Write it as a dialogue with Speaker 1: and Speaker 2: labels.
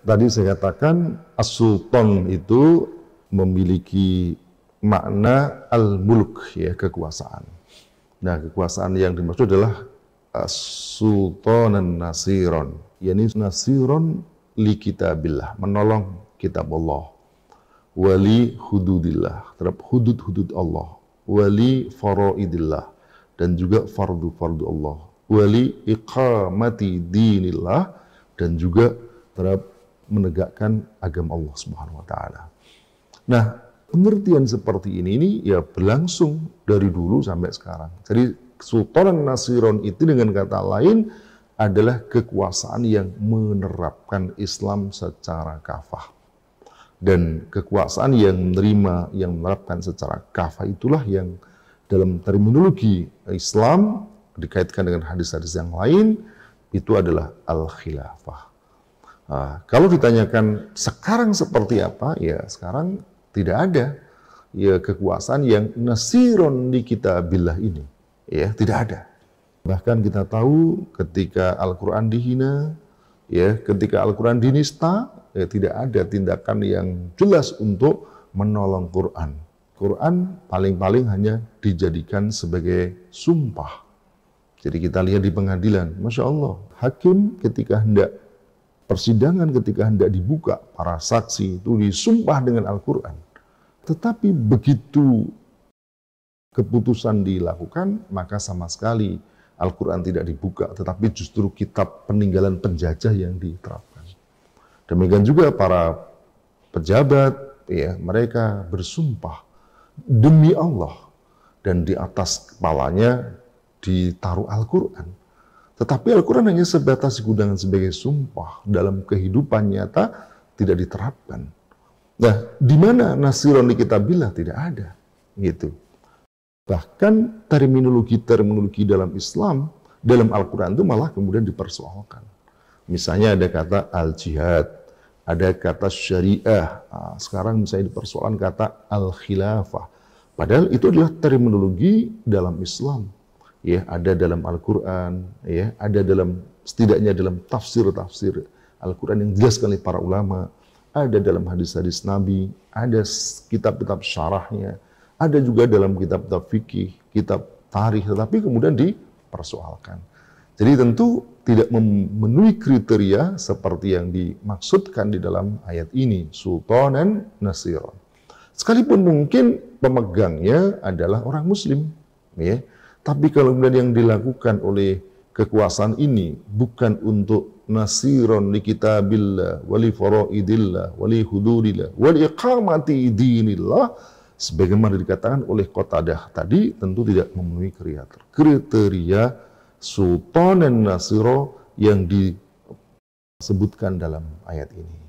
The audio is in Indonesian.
Speaker 1: Tadi saya katakan as-sultan itu memiliki makna al-mulk, ya, kekuasaan. Nah, kekuasaan yang dimaksud adalah sultanan nasiron, yakni nasiron li kitabillah, menolong kitab Allah, wali hududillah, terhadap hudud-hudud Allah, wali faraidillah, dan juga fardu-fardu Allah, wali iqamati dinillah, dan juga terhadap menegakkan agama Allah Subhanahu wa taala. Nah, pengertian seperti ini ya berlangsung dari dulu sampai sekarang. Jadi Sultan Nasiron itu dengan kata lain adalah kekuasaan yang menerapkan Islam secara kafah. Dan kekuasaan yang menerima, yang menerapkan secara kafah itulah yang dalam terminologi Islam dikaitkan dengan hadis-hadis yang lain, itu adalah al-khilafah. Nah, kalau ditanyakan sekarang seperti apa, ya sekarang tidak ada ya kekuasaan yang nasiron di kitabillah ini, ya tidak ada. Bahkan kita tahu ketika Al-Quran dihina, ya ketika Al-Quran dinista, ya tidak ada tindakan yang jelas untuk menolong Quran. Quran paling-paling hanya dijadikan sebagai sumpah. Jadi kita lihat di pengadilan, Masya Allah, hakim ketika hendak persidangan, ketika hendak dibuka, para saksi itu disumpah dengan Al-Quran. Tetapi begitu keputusan dilakukan, maka sama sekali Al-Quran tidak dibuka, tetapi justru kitab peninggalan penjajah yang diterapkan. Demikian juga para pejabat, ya mereka bersumpah demi Allah, dan di atas kepalanya ditaruh Al-Quran. Tetapi Al-Quran hanya sebatas digunakan sebagai sumpah, dalam kehidupan nyata tidak diterapkan. Nah, di mana nasiron di kitabillah? Tidak ada, gitu. Bahkan terminologi dalam Islam, dalam Al-Quran itu malah kemudian dipersoalkan. Misalnya ada kata al-jihad, ada kata syariah, sekarang misalnya dipersoalkan kata al-khilafah. Padahal itu adalah terminologi dalam Islam. Ya, ada dalam Al-Quran, ya, ada dalam setidaknya dalam tafsir-tafsir Al-Quran yang dijelaskan oleh para ulama, ada dalam hadis-hadis Nabi, ada kitab-kitab syarahnya, ada juga dalam kitab-kitab fikih, kitab tarikh, tetapi kemudian dipersoalkan. Jadi tentu tidak memenuhi kriteria seperti yang dimaksudkan di dalam ayat ini, sultanan nasiron. Sekalipun mungkin pemegangnya adalah orang Muslim, ya. Tapi kalau kemudian yang dilakukan oleh kekuasaan ini bukan untuk nasiron li kitabillah, wali faraidillah, wali hududillah, wali iqamati dinillah, sebagaimana dikatakan oleh Qatadah tadi, tentu tidak memenuhi kriteria sultan dan nasiro yang disebutkan dalam ayat ini.